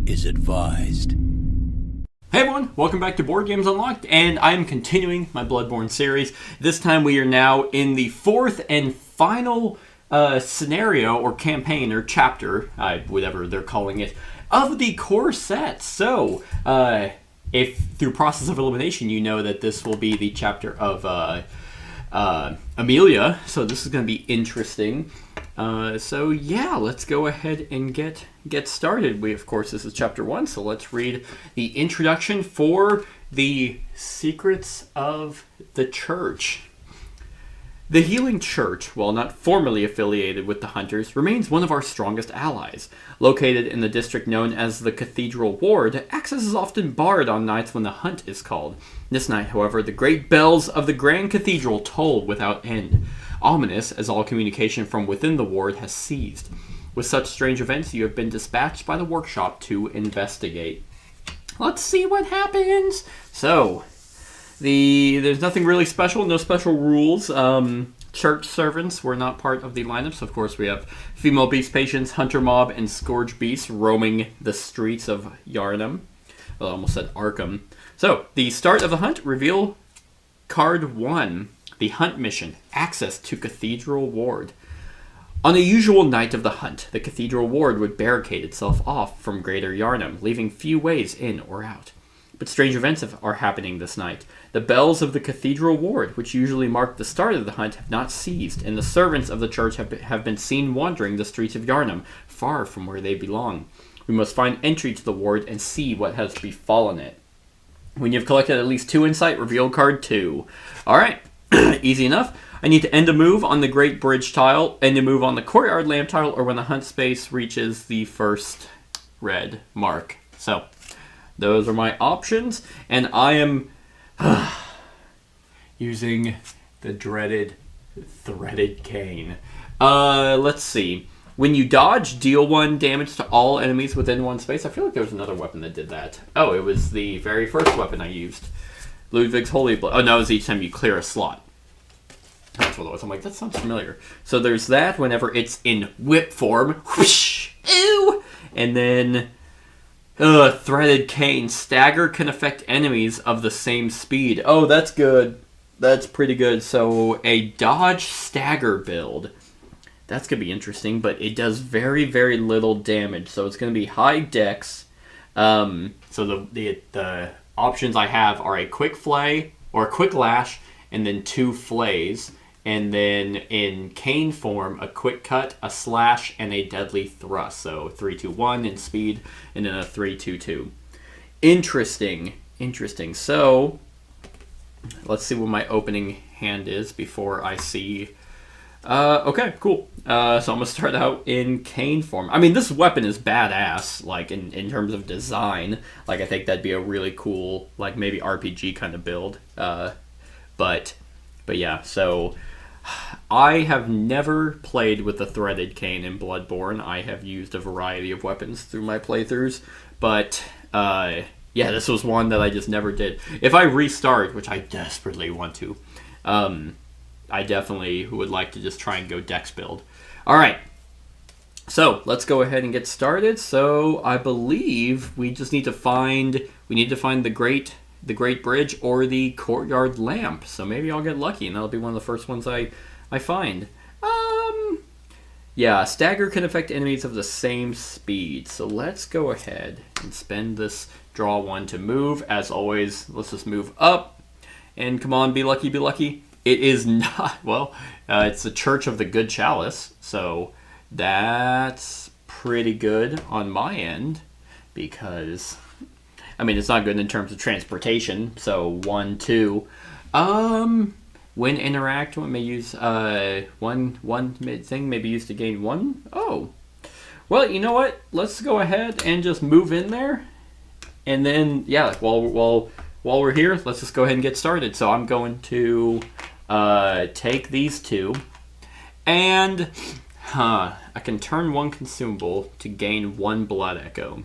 is advised. Hey everyone, welcome back to Board Games Unlocked, and I am continuing my Bloodborne series. This time we are now in the fourth and final scenario, or campaign, or chapter, whatever they're calling it, of the core set. So, if through process of elimination you know that this will be the chapter of Amelia, so this is going to be interesting. So yeah, let's go ahead and get started. Of course, this is chapter 1, so let's read the introduction for the Secrets of the Church. The Healing Church, while not formally affiliated with the Hunters, remains one of our strongest allies. Located in the district known as the Cathedral Ward, access is often barred on nights when the hunt is called. This night, however, the great bells of the Grand Cathedral toll without end. Ominous, as all communication from within the ward has ceased. With such strange events, you have been dispatched by the workshop to investigate. Let's see what happens. So, there's nothing really special, no special rules. Church servants were not part of the lineup, so of course we have female beast patients, hunter mob, and scourge beasts roaming the streets of Yharnam. Well, I almost said Arkham. So, the start of the hunt, reveal card 1. The hunt mission, access to Cathedral Ward. On a usual night of the hunt, the Cathedral Ward would barricade itself off from Greater Yharnam, leaving few ways in or out. But strange events are happening this night. The bells of the Cathedral Ward, which usually mark the start of the hunt, have not ceased, and the servants of the church have been seen wandering the streets of Yharnam, far from where they belong. We must find entry to the ward and see what has befallen it. When you've collected at least 2 insight, reveal card 2. Alright. Easy enough. I need to end a move on the Great Bridge tile, end a move on the Courtyard Lamp tile, or when the hunt space reaches the first red mark. So, those are my options, and I am using the dreaded threaded cane. Let's see. When you dodge, deal 1 damage to all enemies within 1 space. I feel like there was another weapon that did that. Oh, it was the very first weapon I used. Ludwig's Holy Blood. Oh, no, it was each time you clear a slot. That's what it was. I'm like, that sounds familiar. So there's that whenever it's in whip form. Whoosh! Ew! And then, threaded cane. Stagger can affect enemies of the same speed. Oh, that's good. That's pretty good. So a dodge stagger build. That's going to be interesting, but it does very, very little damage. So it's going to be high dex. So the options I have are a quick flay, or a quick lash, and then 2 flays. And then in cane form, a quick cut, a slash, and a deadly thrust. So 3-2-1 in speed, and then a 3-2-2. Interesting. So, let's see what my opening hand is before I see... okay, cool. So I'm going to start out in cane form. I mean, this weapon is badass, like, in terms of design. Like, I think that'd be a really cool, like, maybe RPG kind of build. But yeah, so... I have never played with the threaded cane in Bloodborne. I have used a variety of weapons through my playthroughs. But, yeah, this was one that I just never did. If I restart, which I desperately want to... I definitely would like to just try and go dex build. Alright, so let's go ahead and get started. So I believe we just need to find the Great Bridge or the Courtyard Lamp. So maybe I'll get lucky and that'll be one of the first ones I find. Yeah, stagger can affect enemies of the same speed. So let's go ahead and spend this draw 1 to move. As always, let's just move up. And come on, be lucky, be lucky. It is not, well, it's the Church of the Good Chalice, so that's pretty good on my end, because, I mean, it's not good in terms of transportation, so 1, 2. When interact, one may use, one thing may be used to gain 1. Oh, well, you know what, let's go ahead and just move in there, and then, yeah, while we're here, let's just go ahead and get started. So I'm going to... take these 2, and I can turn 1 consumable to gain 1 blood echo.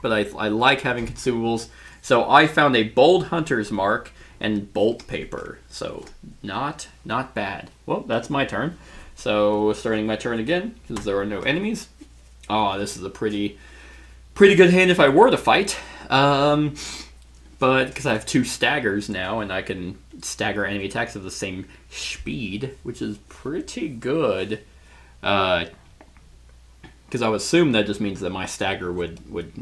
But I like having consumables, so I found a bold hunter's mark and bolt paper. So not bad. Well, that's my turn. So starting my turn again, because there are no enemies. Oh, this is a pretty pretty good hand if I were to fight. But because I have 2 staggers now, and I can stagger enemy attacks of the same speed, which is pretty good. Because I would assume that just means that my stagger would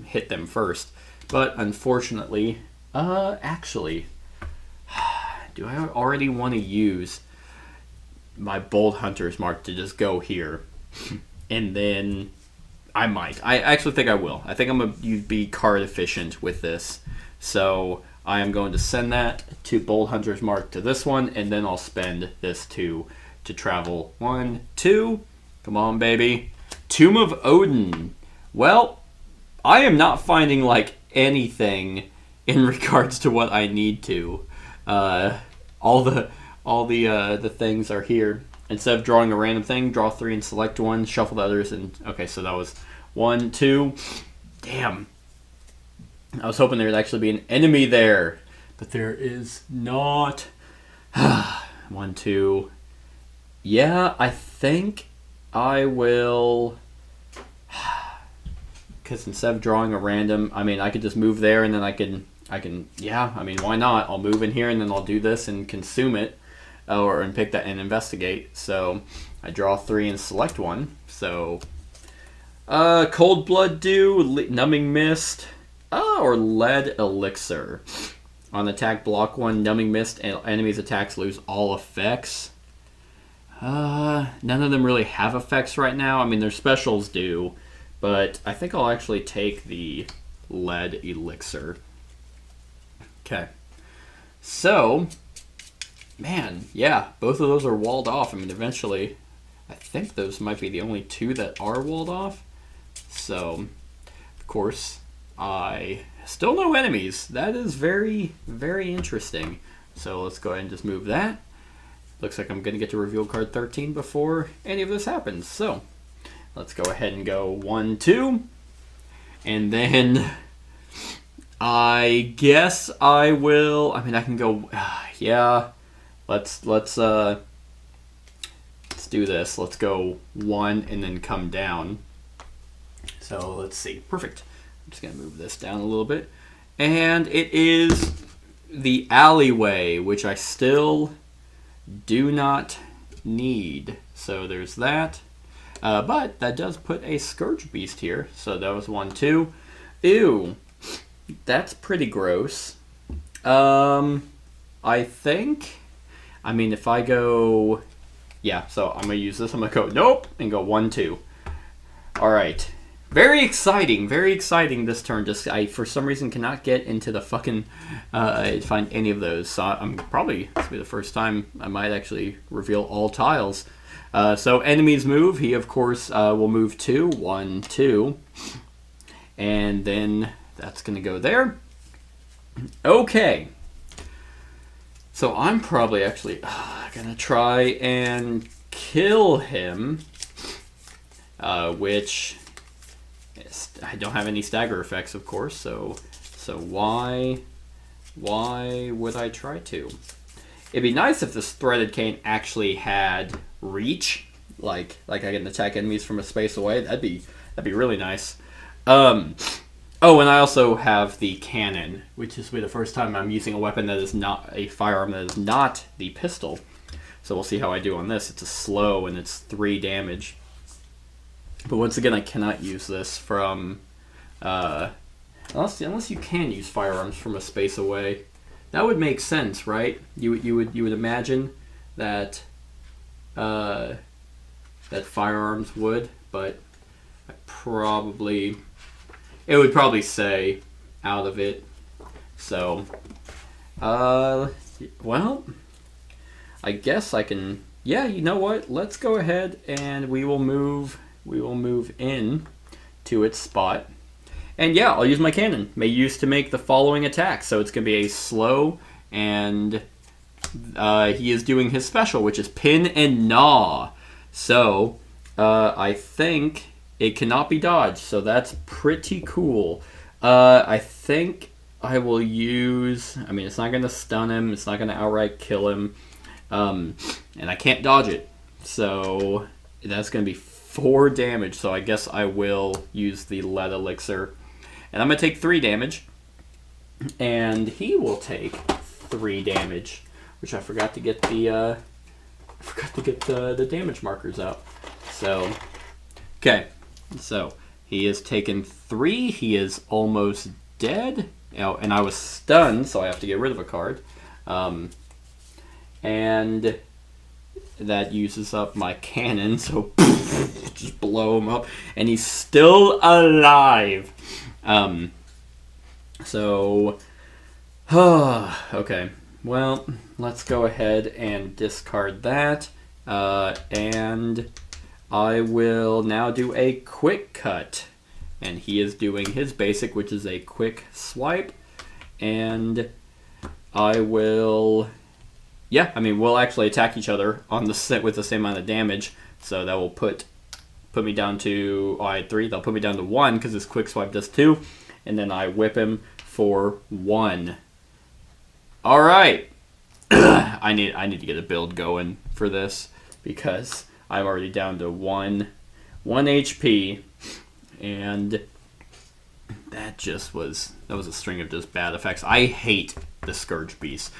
hit them first. But unfortunately, actually, do I already want to use my Bold Hunter's Mark to just go here? And then I might. I actually think I will. I think I'm going to be card efficient with this. So I am going to send that to Bold Hunter's Mark to this one, and then I'll spend this 2 to travel 1, 2. Come on, baby. Tomb of Odin. Well, I am not finding like anything in regards to what I need to. All the things are here. Instead of drawing a random thing, draw 3 and select 1, shuffle the others, and okay, so that was 1, 2. Damn. I was hoping there would actually be an enemy there, but there is not. 1, 2. Yeah, I think I will. Because instead of drawing a random, I mean, I could just move there, and then I can, yeah, I mean, why not? I'll move in here, and then I'll do this and consume it, and pick that and investigate. So I draw 3 and select 1. So Cold Blood Dew, Numbing Mist, or Lead Elixir. On attack, block 1, Numbing Mist, and enemies' attacks lose all effects. None of them really have effects right now. I mean, their specials do, but I think I'll actually take the Lead Elixir. Okay. So, man, yeah, both of those are walled off. I mean, eventually, I think those might be the only 2 that are walled off. So, of course, I still no enemies. That is very, very interesting. So let's go ahead and just move that. Looks like I'm going to get to reveal card 13 before any of this happens. So let's go ahead and go 1, 2. And then I guess I will, I mean, I can go, yeah, let's do this. Let's go 1 and then come down. So let's see. Perfect. I'm just going to move this down a little bit. And it is the alleyway, which I still do not need. So there's that. But that does put a Scourge Beast here. So that was 1, 2. Ew. That's pretty gross. I think, I mean, if I go, yeah, so I'm going to use this. I'm going to go, nope, and go 1, 2. All right. Very exciting this turn. Just I for some reason cannot get into the fucking find any of those. So I'm probably this will be the first time I might actually reveal all tiles. So enemies move. He of course will move 2, 1, 2, and then that's gonna go there. Okay. So I'm probably actually gonna try and kill him, which. I don't have any stagger effects, of course, so why would I try to? It'd be nice if this threaded cane actually had reach, like I can attack enemies from a space away. That'd be really nice. Oh, and I also have the cannon, which is the first time I'm using a weapon that is not a firearm that is not the pistol. So we'll see how I do on this. It's a slow and it's 3 damage. But once again, I cannot use this from, unless you can use firearms from a space away. That would make sense, right? You would imagine that that firearms would, but it would probably say out of it. So, well, I guess I can. Yeah, you know what? Let's go ahead and we will move in to its spot. And yeah, I'll use my cannon. May use to make the following attack. So it's going to be a slow, and he is doing his special, which is Pin and Gnaw. So I think it cannot be dodged. So that's pretty cool. I think I will use, I mean, it's not going to stun him. It's not going to outright kill him. And I can't dodge it. So that's going to be 4 damage, so I guess I will use the Lead Elixir. And I'm going to take 3 damage. And he will take 3 damage, which I forgot to get the damage markers out. So, okay. So, he has taken 3. He is almost dead. Oh, and I was stunned, so I have to get rid of a card. And that uses up my cannon, so just blow him up. And he's still alive. Okay. Well, let's go ahead and discard that. And I will now do a quick cut. And he is doing his basic, which is a quick swipe. And I will... Yeah, I mean, we'll actually attack each other on the set with the same amount of damage. So that will put me down to... Oh, I had 3. They'll put me down to 1 because his quick swipe does 2. And then I whip him for 1. All right. I need to get a build going for this because I'm already down to 1 HP. And that was a string of just bad effects. I hate the Scourge Beast.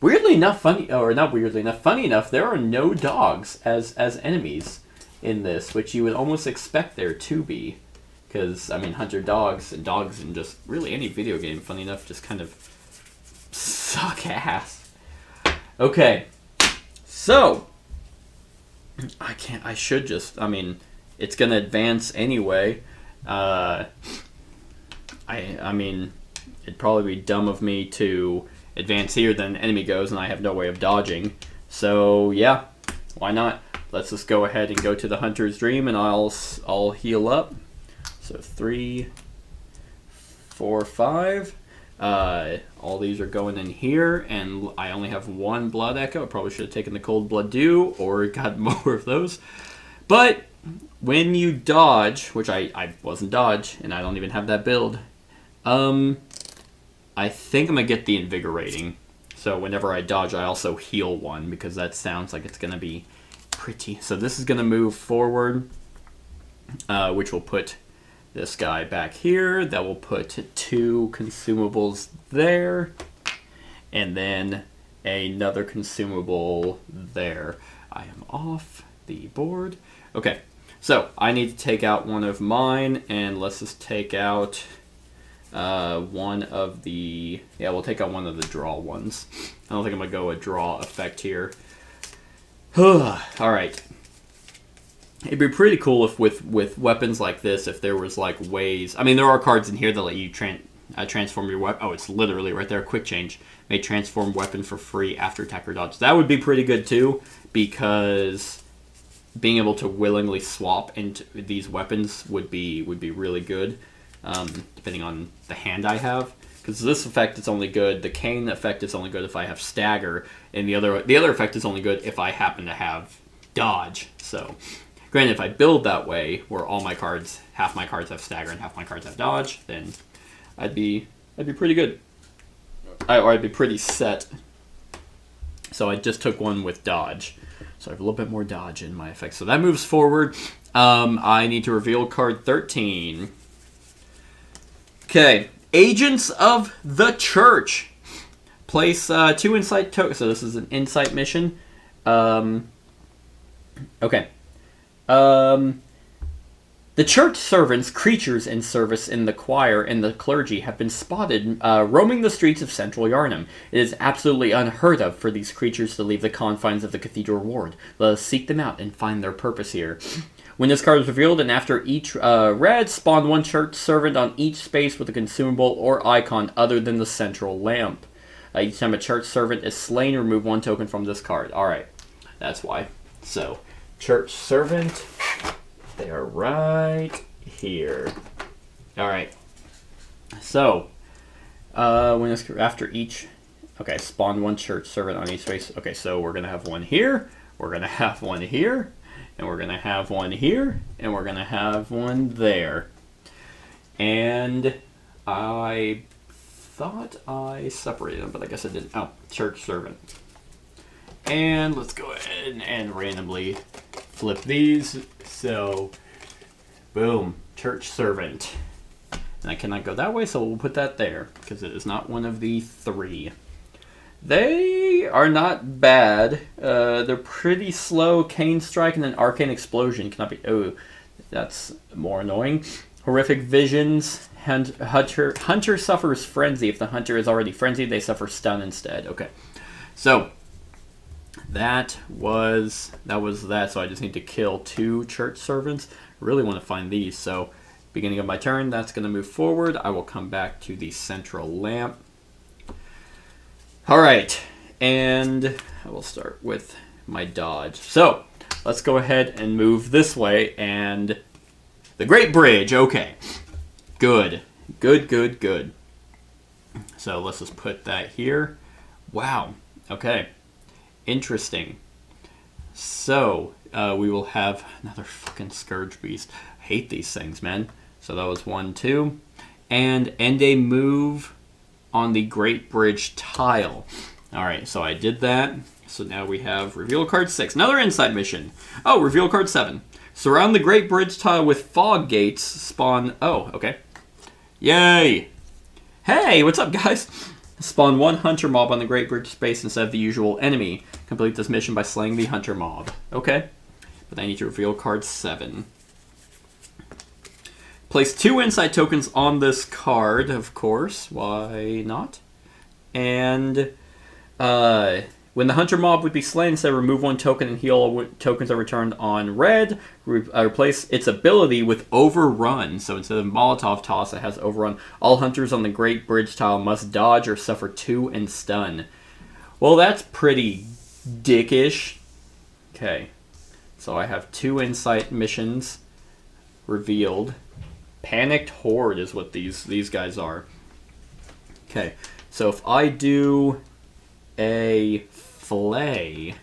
Weirdly enough, funny enough, there are no dogs as enemies in this, which you would almost expect there to be. Because, I mean, hunter dogs and just really any video game, funny enough, just kind of suck ass. Okay. So, I mean, it's going to advance anyway. I mean, it'd probably be dumb of me to advance here, then enemy goes, and I have no way of dodging. So, yeah, why not? Let's just go ahead and go to the Hunter's Dream, and I'll heal up. So 3, 4, 5. All these are going in here, and I only have 1 Blood Echo. I probably should have taken the Cold Blood Dew or got more of those. But when you dodge, which I wasn't dodge, and I don't even have that build, I think I'm going to get the Invigorating. So whenever I dodge, I also heal 1, because that sounds like it's going to be pretty. So this is going to move forward, which will put this guy back here. That will put 2 consumables there. And then another consumable there. I am off the board. Okay, so I need to take out one of mine, and let's just take out one of the... Yeah, we'll take out one of the draw ones. I don't think I'm going to go a draw effect here. Alright. It'd be pretty cool if with weapons like this, if there was like ways... I mean, there are cards in here that let you transform your weapon. Oh, it's literally right there. Quick change. May transform weapon for free after attack or dodge. That would be pretty good too, because being able to willingly swap into these weapons would be really good, depending on the hand I have. Because this effect is only good. The cane effect is only good if I have stagger, and the other effect is only good if I happen to have dodge. So, granted, if I build that way, where all my cards, half my cards have stagger and half my cards have dodge, then I'd be pretty good. Or I'd be pretty set. So I just took one with dodge. So I have a little bit more dodge in my effect. So that moves forward. I need to reveal card 13. Okay. Agents of the Church. Place 2 insight tokens. So this is an insight mission. Okay. The church servants, creatures in service in the choir and the clergy, have been spotted roaming the streets of central Yharnam. It is absolutely unheard of for these creatures to leave the confines of the Cathedral ward. Let us seek them out and find their purpose here. When this card is revealed, and after each red, spawn 1 church servant on each space with a consumable or icon other than the central lamp. Each time a church servant is slain, remove 1 token from this card. Alright, that's why. So, church servant... They are right here. Alright. So, when it's after each... Okay, spawn 1 church servant on each space. Okay, so we're going to have 1 here. We're going to have 1 here. And we're going to have 1 here. And we're going to have 1 there. And I thought I separated them, but I guess I didn't. Oh, church servant. And let's go ahead and randomly flip these. So, boom, church servant. And I cannot go that way, so we'll put that there, because it is not one of the 3. They are not bad. They're pretty slow. Cane Strike and then Arcane Explosion cannot be... Oh, that's more annoying. Horrific Visions. Hunter suffers Frenzy. If the Hunter is already frenzied, they suffer Stun instead. Okay. So, that was that. So I just need to kill 2 Church Servants. I really want to find these. So, beginning of my turn, that's going to move forward. I will come back to the central lamp. Alright, and I will start with my dodge. So, let's go ahead and move this way, and the Great Bridge, okay. Good. Good. So, let's just put that here. Wow, okay. Interesting. So, we will have another fucking Scourge Beast. I hate these things, man. So, that was 1, 2. And end a move on the Great Bridge tile. Alright, so I did that. So now we have Reveal Card 6. Another Insight mission. Oh, Reveal Card 7. Surround the Great Bridge tile with fog gates. Spawn... Oh, okay. Yay! Hey, what's up, guys? Spawn 1 Hunter mob on the Great Bridge space instead of the usual enemy. Complete this mission by slaying the Hunter mob. Okay. But I need to reveal Card 7. Place 2 Insight tokens on this card, of course. Why not? And when the Hunter mob would be slain, instead remove 1 token and heal all tokens are returned on red. Replace its ability with Overrun. So instead of Molotov Toss, it has Overrun. All Hunters on the Great Bridge tile must dodge or suffer 2 and stun. Well, that's pretty dickish. Okay. So I have 2 Insight missions revealed. Panicked Horde is what these guys are. Okay, so if I do a flay,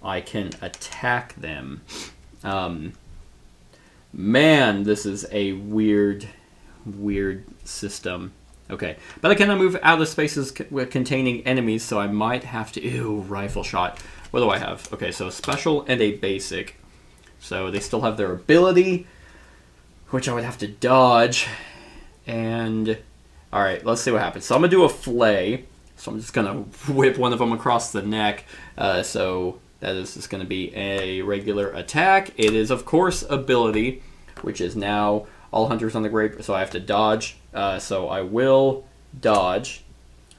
I can attack them. Man, this is a weird system. Okay, but I cannot move out of spaces containing enemies, so I might have to... Ew, rifle shot. What do I have? Okay, so a special and a basic. So they still have their ability, which I would have to dodge. And, alright, let's see what happens. So I'm going to do a flay. So I'm just going to whip one of them across the neck. So that is just going to be a regular attack. It is, of course, ability, which is now all hunters on the Great... So I have to dodge. So I will dodge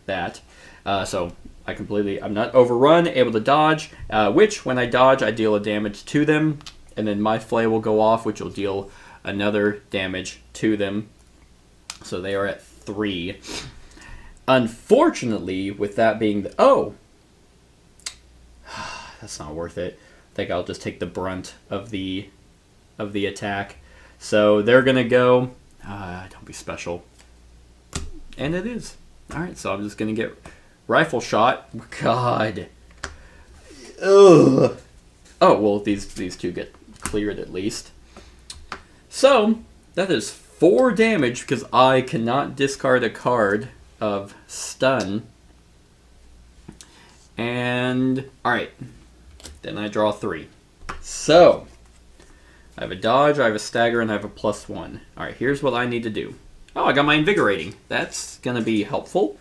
that. So I'm not overrun, able to dodge, which, when I dodge, I deal a damage to them. And then my flay will go off, which will deal another damage to them. So they are at 3. Unfortunately, with that being the... Oh! That's not worth it. I think I'll just take the brunt of the attack. So they're going to go... don't be special. And it is. Alright, so I'm just going to get rifle shot. God. Ugh. Oh, well, these 2 get cleared at least. So, that is 4 damage because I cannot discard a card of stun. And, alright. Then I draw 3. So, I have a dodge, I have a stagger, and I have a +1. Alright, here's what I need to do. Oh, I got my invigorating. That's going to be helpful.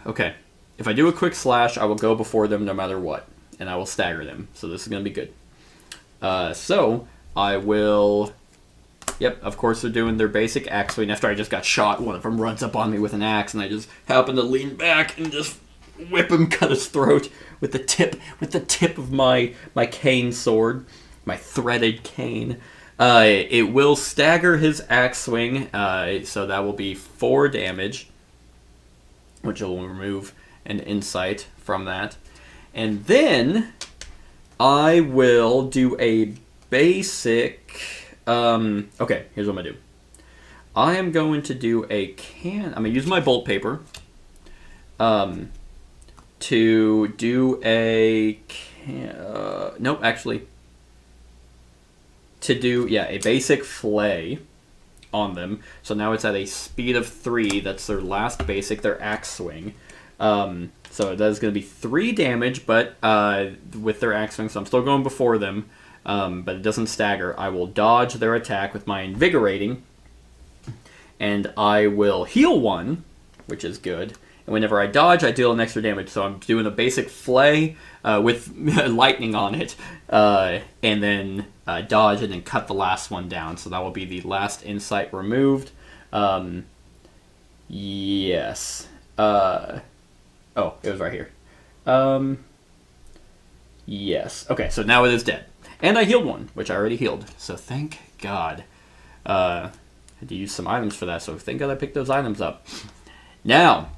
Okay. If I do a quick slash, I will go before them no matter what. And I will stagger them. So this is going to be good. So, I will... Yep, of course they're doing their basic axe swing. After I just got shot, one of them runs up on me with an axe, and I just happen to lean back and just whip him, cut his throat with the tip of my cane sword, my threaded cane. It will stagger his axe swing, so that will be 4 damage, which will remove an insight from that. And then I will do a basic... okay, here's what I'm going to do. I am going to do I'm going to use my bolt paper to do a... nope, actually. To do, a basic flay on them. So now it's at a speed of 3. That's their last basic, their axe swing. So that is going to be 3 damage, but with their axe swing, so I'm still going before them. But it doesn't stagger. I will dodge their attack with my invigorating. And I will heal 1, which is good. And whenever I dodge, I deal an extra damage. So I'm doing a basic flay with lightning on it. And then dodge and then cut the last one down. So that will be the last insight removed. Yes. Oh, it was right here. Yes. Okay, so now it is dead. And I healed 1, which I already healed. So thank God. I had to use some items for that, so thank God I picked those items up. Now,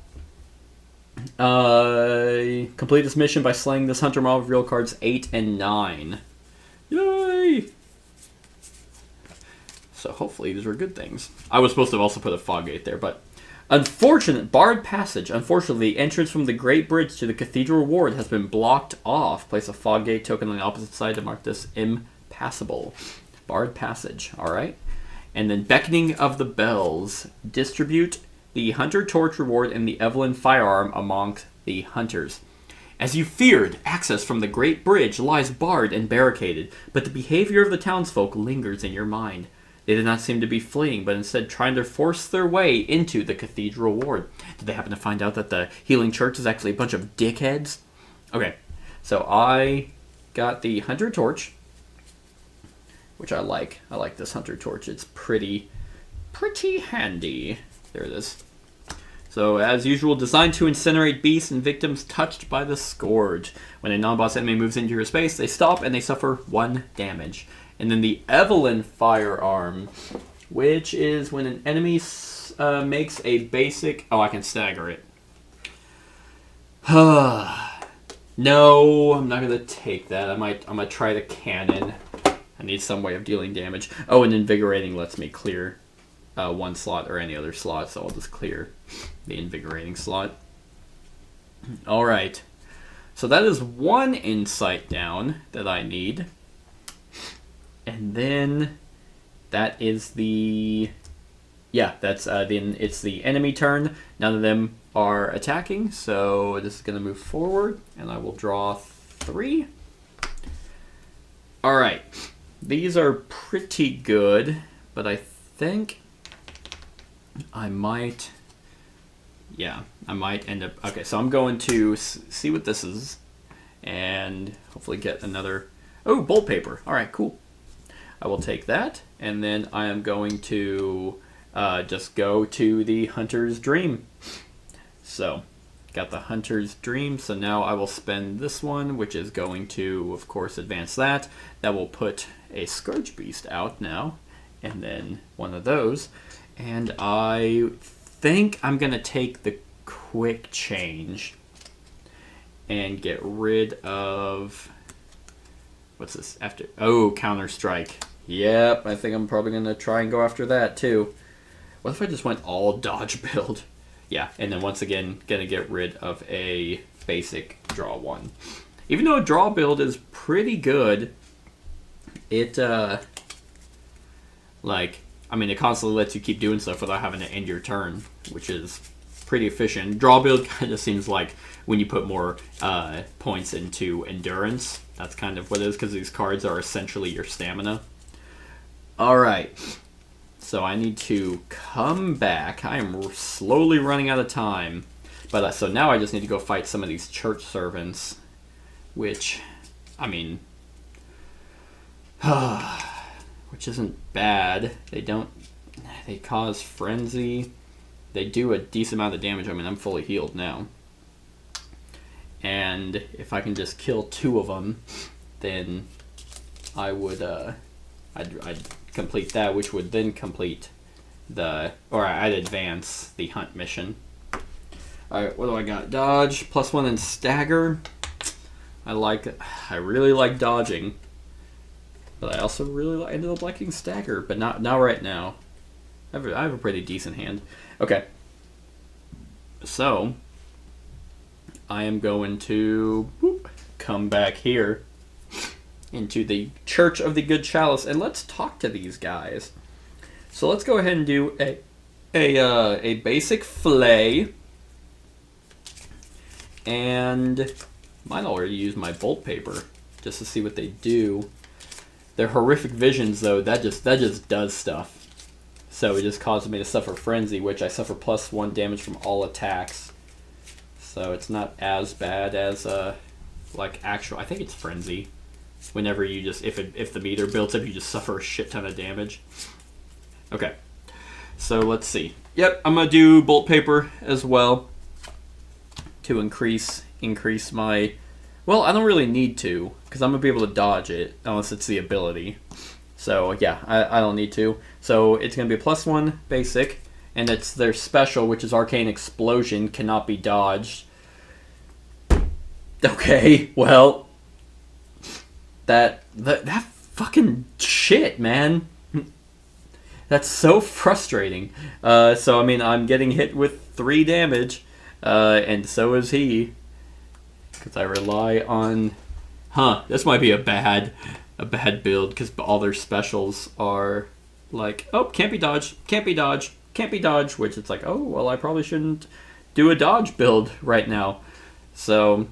complete this mission by slaying this hunter mob with real cards 8 and 9. Yay! So hopefully these were good things. I was supposed to have also put a fog gate there, but... Barred passage. Unfortunately, the entrance from the Great Bridge to the Cathedral Ward has been blocked off. Place a fog gate token on the opposite side to mark this impassable. Barred passage. Alright. And then Beckoning of the Bells. Distribute the Hunter Torch reward and the Evelyn firearm amongst the hunters. As you feared, access from the Great Bridge lies barred and barricaded, but the behavior of the townsfolk lingers in your mind. They did not seem to be fleeing, but instead trying to force their way into the Cathedral Ward. Did they happen to find out that the Healing Church is actually a bunch of dickheads? Okay, so I got the Hunter Torch, which I like. I like this Hunter Torch. It's pretty handy. There it is. So, as usual, designed to incinerate beasts and victims touched by the Scourge. When a non-boss enemy moves into your space, they stop and they suffer 1 damage. And then the Evelyn firearm, which is when an enemy makes a basic... Oh, I can stagger it. No, I'm not going to take that. I'm going to try the cannon. I need some way of dealing damage. Oh, and Invigorating lets me clear 1 slot or any other slot, so I'll just clear the Invigorating slot. Alright. So that is 1 insight down that I need. And then that is the... Yeah, that's it's the enemy turn. None of them are attacking, so this is going to move forward, and I will draw 3. Alright. These are pretty good, but I think I might... Yeah, I might end up... Okay, so I'm going to see what this is, and hopefully get another... Oh, bolt paper. Alright, cool. I will take that, and then I am going to just go to the Hunter's Dream. So, got the Hunter's Dream, so now I will spend this one, which is going to, of course, advance that. That will put a Scourge Beast out now, and then one of those. And I think I'm going to take the Quick Change and get rid of... What's this? After? Oh, Counter Strike. Yep, I think I'm probably going to try and go after that, too. What if I just went all dodge build? Yeah, and then once again, going to get rid of a basic draw 1. Even though a draw build is pretty good, it, it constantly lets you keep doing stuff without having to end your turn, which is pretty efficient. Draw build kind of seems like when you put more points into endurance. That's kind of what it is, because these cards are essentially your stamina. Alright, so I need to come back. I am slowly running out of time. But so now I just need to go fight some of these church servants, which, which isn't bad. They cause frenzy. They do a decent amount of damage. I mean, I'm fully healed now. And if I can just kill 2 of them, then I would, I'd complete that, which would then complete I'd advance the hunt mission. Alright, what do I got? Dodge, +1 and stagger. I really like dodging, but I also really ended up liking stagger, but not right now. I have a pretty decent hand. Okay. So, I am going to come back here into the Church of the Good Chalice, and let's talk to these guys. So let's go ahead and do a basic flay, and might already use my bolt paper just to see what they do. They're horrific visions, though. That just does stuff. So it just causes me to suffer Frenzy, which I suffer +1 damage from all attacks. So it's not as bad as like actual. I think it's Frenzy. Whenever you just if the meter builds up, you just suffer a shit ton of damage. Okay, so let's see. Yep, I'm gonna do Bolt Paper as well to increase my. Well, I don't really need to because I'm gonna be able to dodge it unless it's the ability. So yeah, I don't need to. So it's gonna be a +1 basic, and it's their special, which is Arcane Explosion, cannot be dodged. Okay, well, that fucking shit, man. That's so frustrating. So I mean, I'm getting hit with 3 damage, and so is he, because I rely on. This might be a bad build because all their specials are like, oh, can't be dodged, can't be dodged, can't be dodged, which it's like, oh, well, I probably shouldn't do a dodge build right now. So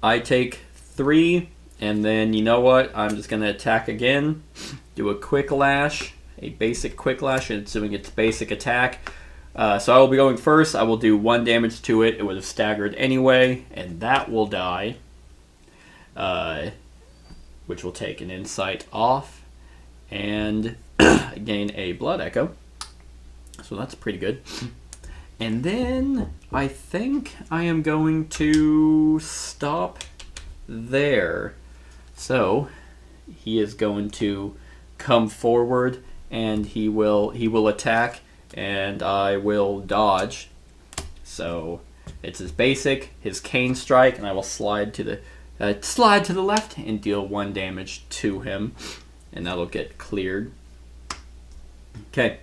I take 3, and then you know what? I'm just going to attack again, do a quick lash, a basic quick lash, and it's doing its basic attack. So I will be going first. I will do 1 damage to it. It would have staggered anyway, and that will die. Which will take an insight off and gain a blood echo. So that's pretty good. And then I think I am going to stop there. So he is going to come forward and he will attack and I will dodge. So it's his basic, his cane strike, and I will slide to the left and deal 1 damage to him, and that'll get cleared. Okay,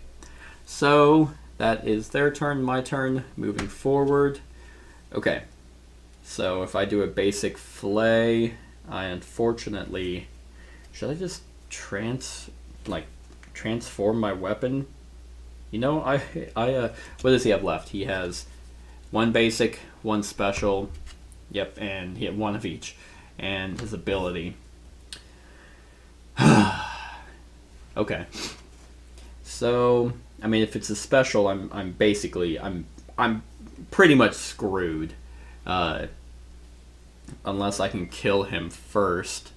so that is their turn, my turn, moving forward. Okay, so if I do a basic flay, I unfortunately, should I just transform my weapon? You know, what does he have left? He has 1 basic, 1 special, yep, and he had 1 of each. And his ability. Okay. So, I mean, if it's a special, I'm pretty much screwed. Unless I can kill him first.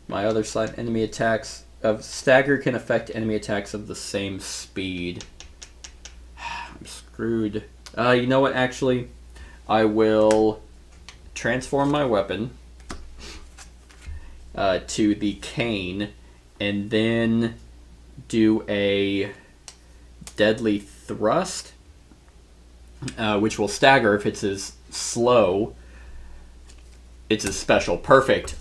My other side, enemy attacks of stagger can affect enemy attacks of the same speed. I'm screwed. You know what? Actually, I will transform my weapon to the cane, and then do a deadly thrust, which will stagger if it's his slow. It's his special. Perfect.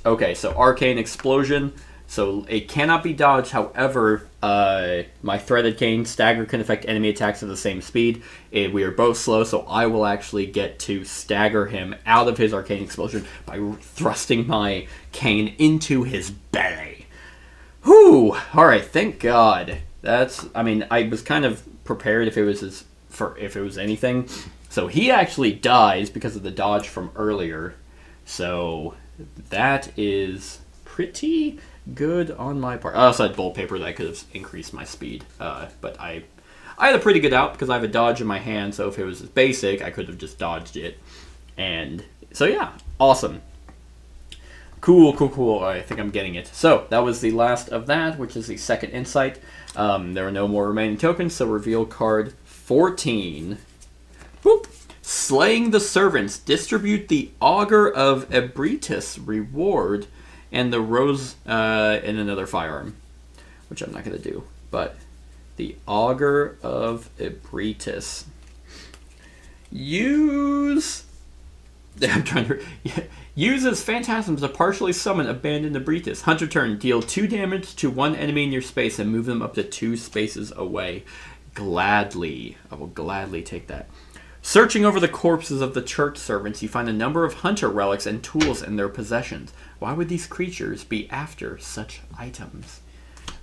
Okay, so Arcane Explosion. So it cannot be dodged. However, my threaded cane stagger can affect enemy attacks of the same speed. We are both slow, so I will actually get to stagger him out of his Arcane Explosion by thrusting my cane into his belly. Whew! All right, thank God. I mean, I was kind of prepared if it was anything. So he actually dies because of the dodge from earlier. So that is pretty good on my part. I also had Bolt Paper that could have increased my speed, but I had a pretty good out because I have a dodge in my hand, so if it was basic, I could have just dodged it. And so yeah, awesome. Cool. I think I'm getting it. So that was the last of that, which is the second insight. There are no more remaining tokens, so reveal card 14. Whoop. Slaying the servants. Distribute the Augur of Ebritus reward and the rose in another firearm, which I'm not going to do. But the Augur of Ebritus. Uses phantasms to partially summon abandoned Ebritus. Hunter turn. Deal 2 damage to 1 enemy in your space and move them up to 2 spaces away. Gladly. I will gladly take that. Searching over the corpses of the church servants, you find a number of hunter relics and tools in their possessions. Why would these creatures be after such items?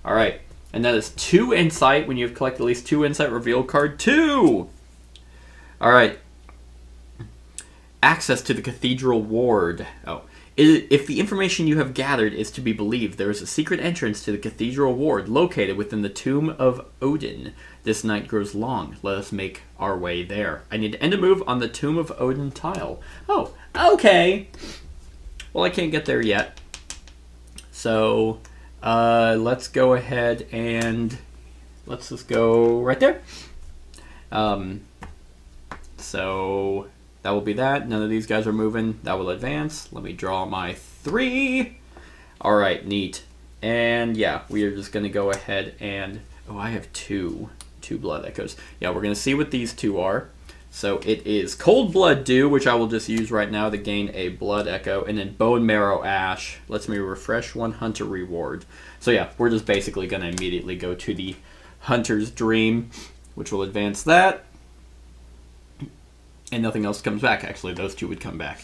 Alright, and that is 2 insight. When you have collected at least 2 insight, reveal card 2! Alright. Access to the Cathedral Ward. If the information you have gathered is to be believed, there is a secret entrance to the Cathedral ward located within the tomb of Odin. This night grows long. Let us make our way there. I need to end a move on the Tomb of Odin tile. Oh, okay. Well, I can't get there yet. So, let's go ahead and let's just go right there. So that will be that. None of these guys are moving. That will advance. Let me draw my 3. All right, neat. And yeah, we are just going to go ahead and... Oh, I have two blood echoes. Yeah, we're going to see what these 2 are. So it is Cold Blood Dew, which I will just use right now to gain a blood echo. And then Bone Marrow Ash lets me refresh 1 hunter reward. So yeah, we're just basically going to immediately go to the Hunter's Dream, which will advance that. And nothing else comes back. Actually, those 2 would come back.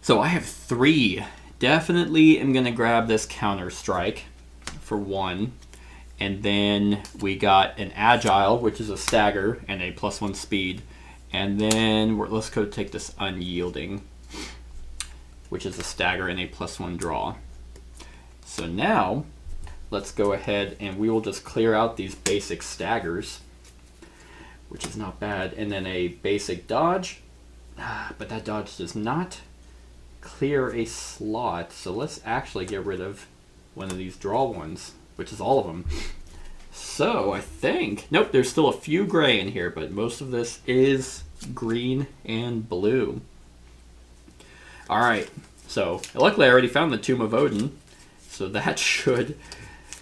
So I have 3. Definitely am going to grab this Counter Strike for 1. And then we got an Agile, which is a stagger, and a +1 speed. And then let's go take this Unyielding, which is a stagger and a +1 draw. So now, let's go ahead and we will just clear out these basic staggers, which is not bad. And then a basic dodge, but that dodge does not clear a slot. So let's actually get rid of one of these draw ones, which is all of them. So I think, nope, there's still a few gray in here, but most of this is green and blue. All right, so luckily I already found the Tomb of Odin, so that should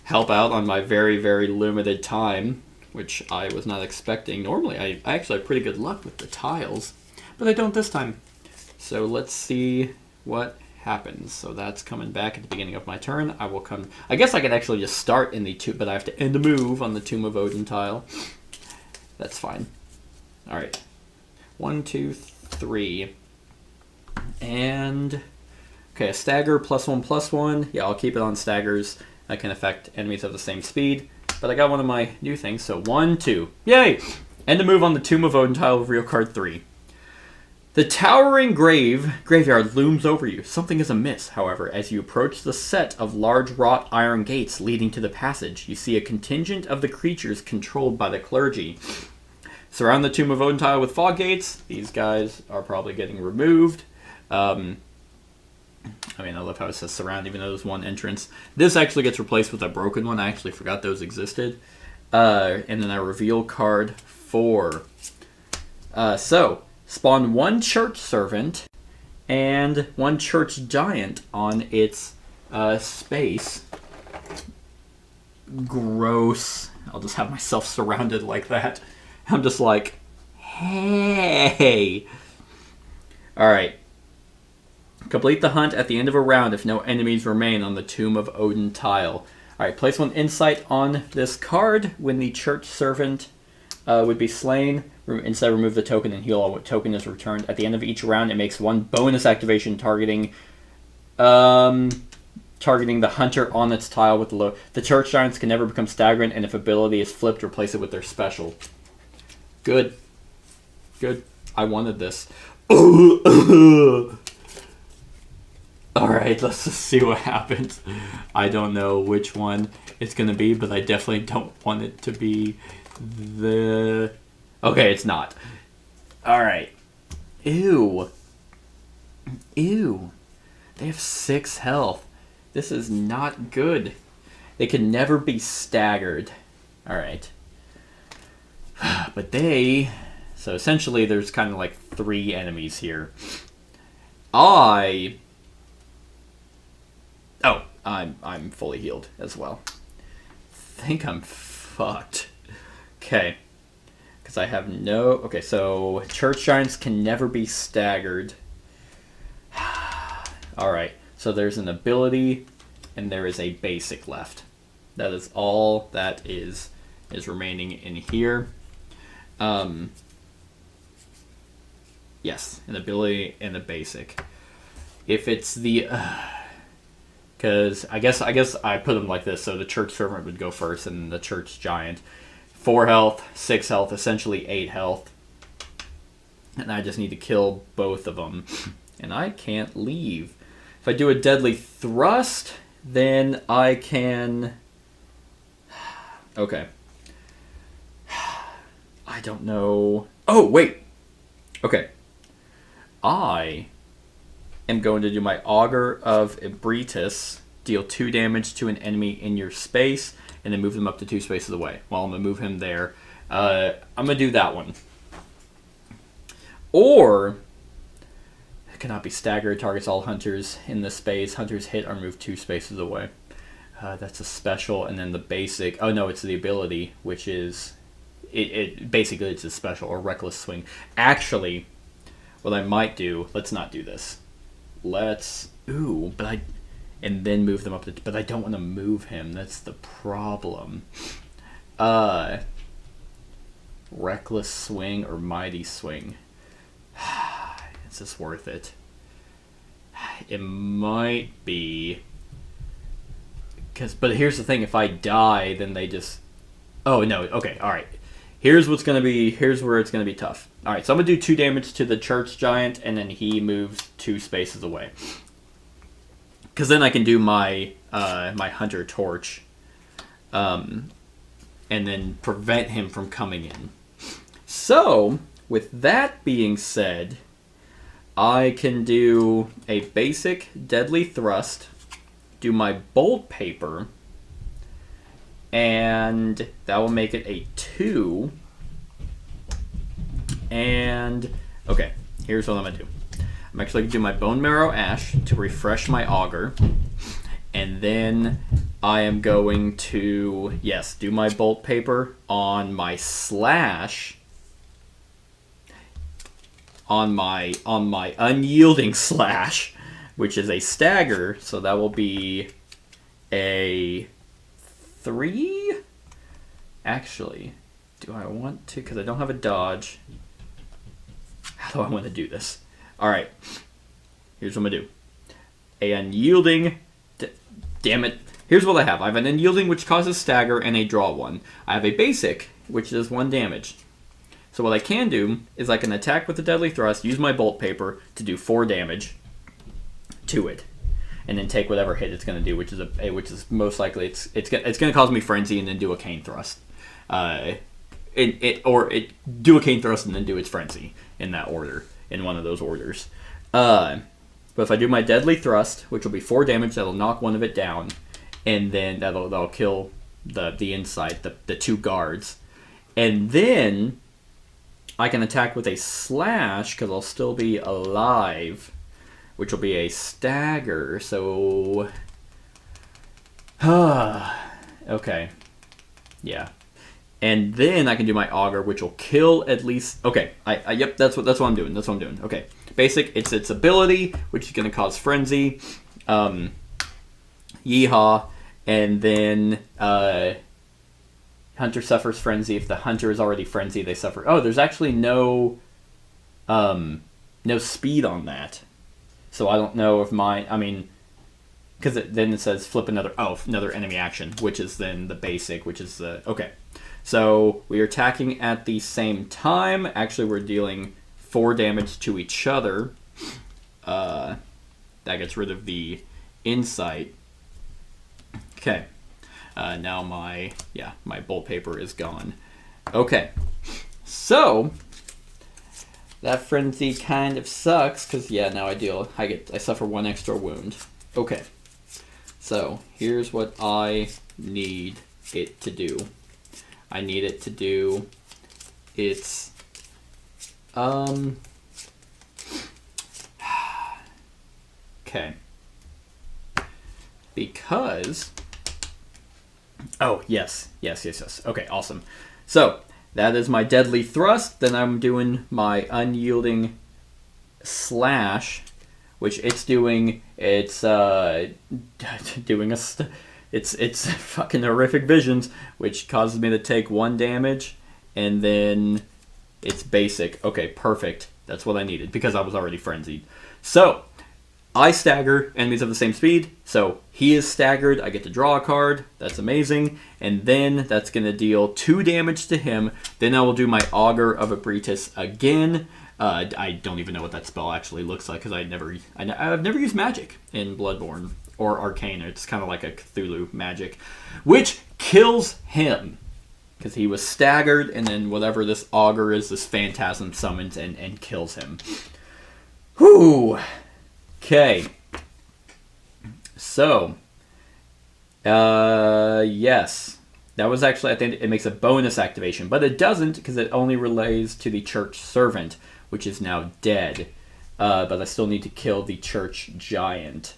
help out on my very, very limited time, which I was not expecting. Normally I actually have pretty good luck with the tiles, but I don't this time. So let's see what happens. So that's coming back at the beginning of my turn. I will come... I guess I could actually just start in the tomb, but I have to end a move on the Tomb of Odin tile. That's fine. All right. 1, 2, 3. And... Okay, a stagger +1/+1. Yeah, I'll keep it on staggers. That can affect enemies of the same speed. But I got one of my new things, so 1, 2. Yay! End a move on the Tomb of Odin tile with real card 3. The towering graveyard looms over you. Something is amiss, however, as you approach the set of large wrought iron gates leading to the passage. You see a contingent of the creatures controlled by the clergy. Surround the Tomb of Odin tile with fog gates. These guys are probably getting removed. I love how it says surround, even though there's one entrance. This actually gets replaced with a broken one. I actually forgot those existed. And then I reveal card 4. So... Spawn 1 church servant and 1 church giant on its space. Gross. I'll just have myself surrounded like that. I'm just like, hey. Alright. Complete the hunt at the end of a round if no enemies remain on the Tomb of Odin tile. Alright, place 1 insight on this card when the church servant would be slain. Instead, remove the token and heal all what token is returned. At the end of each round, it makes 1 bonus activation targeting the hunter on its tile with the low. The church giants can never become stagnant, and if ability is flipped, replace it with their special. Good. Good. I wanted this. Alright, let's just see what happens. I don't know which one it's going to be, but I definitely don't want it to be the... Okay, it's not. Alright. Ew. Ew. They have 6 health. This is not good. They can never be staggered. Alright. But they... So essentially there's kind of like 3 enemies here. I'm fully healed as well. I think I'm fucked. Okay. Because I have no... Okay, so church giants can never be staggered. Alright, so there's an ability and there is a basic left. That is all that is remaining in here. Yes, an ability and a basic. If it's the... Because I guess I put them like this, so the church servant would go first and the church giant. 4 health, 6 health, essentially 8 health. And I just need to kill both of them. And I can't leave. If I do a deadly thrust, then I can... Okay. I don't know... Oh, wait! Okay. I am going to do my Augur of Ebritus, deal 2 damage to an enemy in your space, and then move them up to 2 spaces away. Well, I'm going to move him there. I'm going to do that one. Or, it cannot be staggered, targets all hunters in this space. Hunters hit or move 2 spaces away. That's a special, and then the basic... Oh, no, it's the ability, which is... Basically, it's a special, or reckless swing. Actually, what I might do... Let's not do this. Let's... Ooh, but I... And then move them up to... But I don't want to move him. That's the problem. Reckless swing or mighty swing. Is this worth it? It might be... But here's the thing, if I die, then they just... Oh, no, okay, alright. Here's where it's going to be tough. Alright, so I'm going to do 2 damage to the church giant, and then he moves 2 spaces away. Because then I can do my my hunter torch, and then prevent him from coming in. So, with that being said, I can do a basic deadly thrust, do my bolt paper, and that will make it a 2. And, okay, here's what I'm going to do. I'm actually going to do my Bone Marrow Ash to refresh my Augur. And then I am going to, yes, do my Bolt Paper on my Slash. On my Unyielding Slash, which is a stagger. So that will be a 3? Actually, do I want to? Because I don't have a dodge. How do I want to do this? Alright, here's what I'm going to do. A unyielding... Damn it. Here's what I have. I have an unyielding, which causes stagger, and a draw 1. I have a basic, which does 1 damage. So what I can do is I can attack with the deadly thrust, use my bolt paper to do 4 damage to it, and then take whatever hit it's going to do, which is most likely it's going to cause me frenzy, and then do a cane thrust. Do a cane thrust and then do its frenzy in that order. In one of those orders. But if I do my deadly thrust, which will be 4 damage, that'll knock one of it down, and then that'll kill the inside, the 2 guards. And then I can attack with a slash, because I'll still be alive, which will be a stagger, so... okay. Yeah. And then I can do my Augur, which will kill at least... Okay, yep, that's what I'm doing. That's what I'm doing. Okay, basic, it's its ability, which is going to cause frenzy. Yeehaw. And then hunter suffers frenzy. If the hunter is already frenzied, they suffer... Oh, there's actually no speed on that. So I don't know if mine... I mean... Because then it says flip another enemy action, which is then the basic, which is the... Okay. So we are attacking at the same time. Actually, we're dealing 4 damage to each other. That gets rid of the insight. Okay. Now my bolt paper is gone. Okay. So that frenzy kind of sucks because now I suffer 1 extra wound. Okay. So here's what I need it to do. I need it to do its okay. Because yes. Okay, awesome. So that is my deadly thrust. Then I'm doing my unyielding slash, which it's doing. It's doing It's fucking horrific visions, which causes me to take 1 damage, and then it's basic. Okay, perfect. That's what I needed, because I was already frenzied. So, I stagger enemies of the same speed, so he is staggered. I get to draw a card. That's amazing. And then that's going to deal 2 damage to him. Then I will do my Augur of Ebritus again. I don't even know what that spell actually looks like because I've never used magic in Bloodborne or Arcane. It's kind of like a Cthulhu magic, which kills him because he was staggered, and then whatever this augur is, this phantasm summons and kills him. Whew. Okay. So, yes. That was actually, I think it makes a bonus activation, but it doesn't because it only relays to the church servant, which is now dead. But I still need to kill the church giant.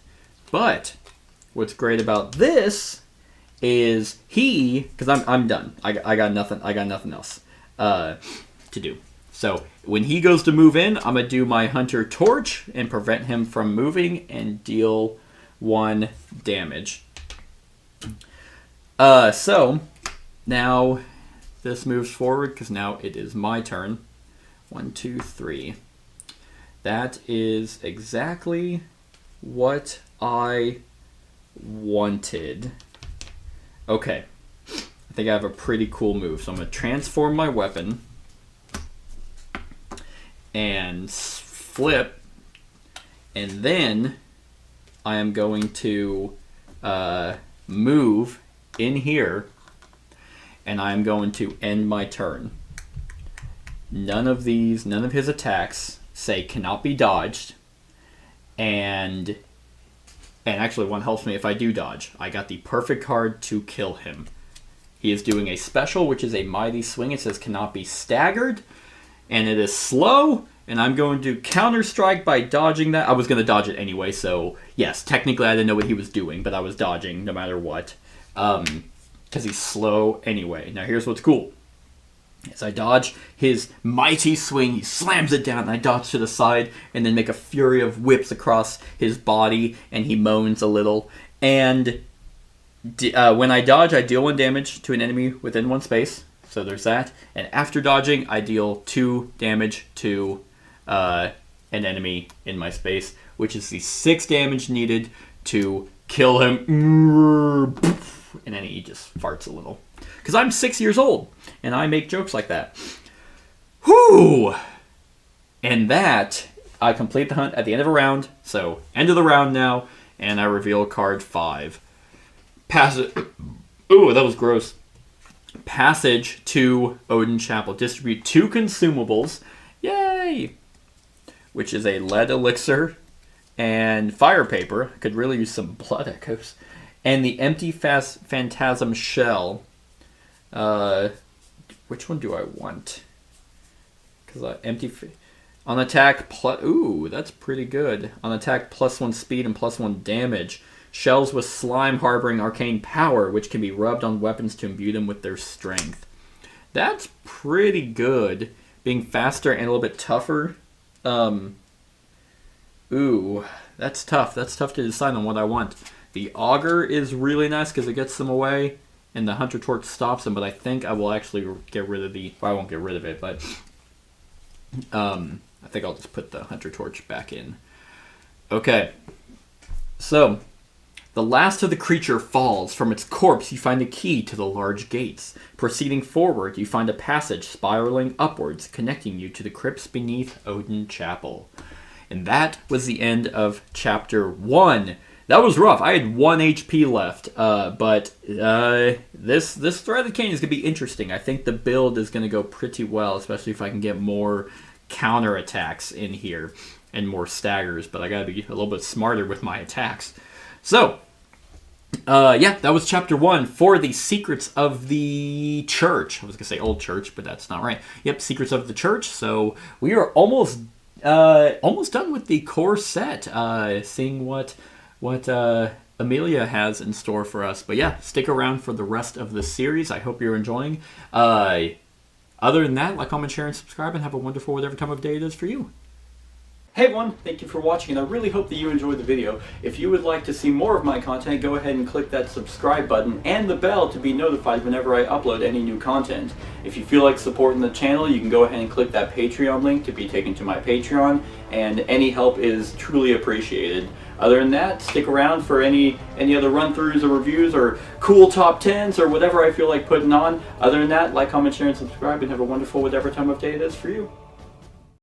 But what's great about this is because I'm done. I got nothing else to do. So when he goes to move in, I'm gonna do my hunter torch and prevent him from moving and deal 1 damage. So now this moves forward because now it is my turn. 1, 2, 3. That is exactly what I wanted. Okay. I think I have a pretty cool move. So I'm going to transform my weapon and flip. And then I am going to move in here, and I'm going to end my turn. None of his attacks say cannot be dodged, and actually one helps me if I do dodge. I got the perfect card to kill him. He is doing a special, which is a mighty swing. It says cannot be staggered, and it is slow, and I'm going to counter strike by dodging that. I was going to dodge it anyway, so yes, technically I didn't know what he was doing, but I was dodging no matter what. Because he's slow anyway. Now here's what's cool. As I dodge his mighty swing, he slams it down, and I dodge to the side, and then make a fury of whips across his body, and he moans a little. And when I dodge, I deal 1 damage to an enemy within 1 space. So there's that. And after dodging, I deal 2 damage to an enemy in my space, which is the 6 damage needed to kill him. And then he just farts a little. Because I'm 6 years old, and I make jokes like that. Whew! And that, I complete the hunt at the end of a round. So, end of the round now, and I reveal card 5. Passage. Ooh, that was gross. Passage to Odin Chapel. Distribute 2 consumables. Yay! Which is a lead elixir and fire paper. Could really use some blood echoes. And the empty phantasm shell. Which one do I want? Because on attack plus. Ooh, that's pretty good. On attack +1 speed and +1 damage. Shells with slime harboring arcane power, which can be rubbed on weapons to imbue them with their strength. That's pretty good. Being faster and a little bit tougher. Ooh, that's tough. That's tough to decide on what I want. The augur is really nice because it gets them away, and the hunter torch stops them, but I think I will actually get rid of well, I won't get rid of it, but I think I'll just put the hunter torch back in. Okay, so the last of the creature falls. From its corpse, you find a key to the large gates. Proceeding forward, you find a passage spiraling upwards, connecting you to the crypts beneath Odin Chapel. And that was the end of Chapter 1. That was rough. I had 1 HP left, but this threaded cane is going to be interesting. I think the build is going to go pretty well, especially if I can get more counter attacks in here and more staggers, but I got to be a little bit smarter with my attacks. So, yeah, that was Chapter 1 for the Secrets of the Church. I was going to say Old Church, but that's not right. Yep, Secrets of the Church. So we are almost done with the core set, seeing what Amelia has in store for us. But yeah, stick around for the rest of the series. I hope you're enjoying. Other than that, like, comment, share, and subscribe, and have a wonderful whatever time of day it is for you. Hey everyone, thank you for watching, and I really hope that you enjoyed the video. If you would like to see more of my content, go ahead and click that subscribe button and the bell to be notified whenever I upload any new content. If you feel like supporting the channel, you can go ahead and click that Patreon link to be taken to my Patreon, and any help is truly appreciated. Other than that, stick around for any other run-throughs or reviews or cool top 10s or whatever I feel like putting on. Other than that, like, comment, share, and subscribe, and have a wonderful whatever time of day it is for you.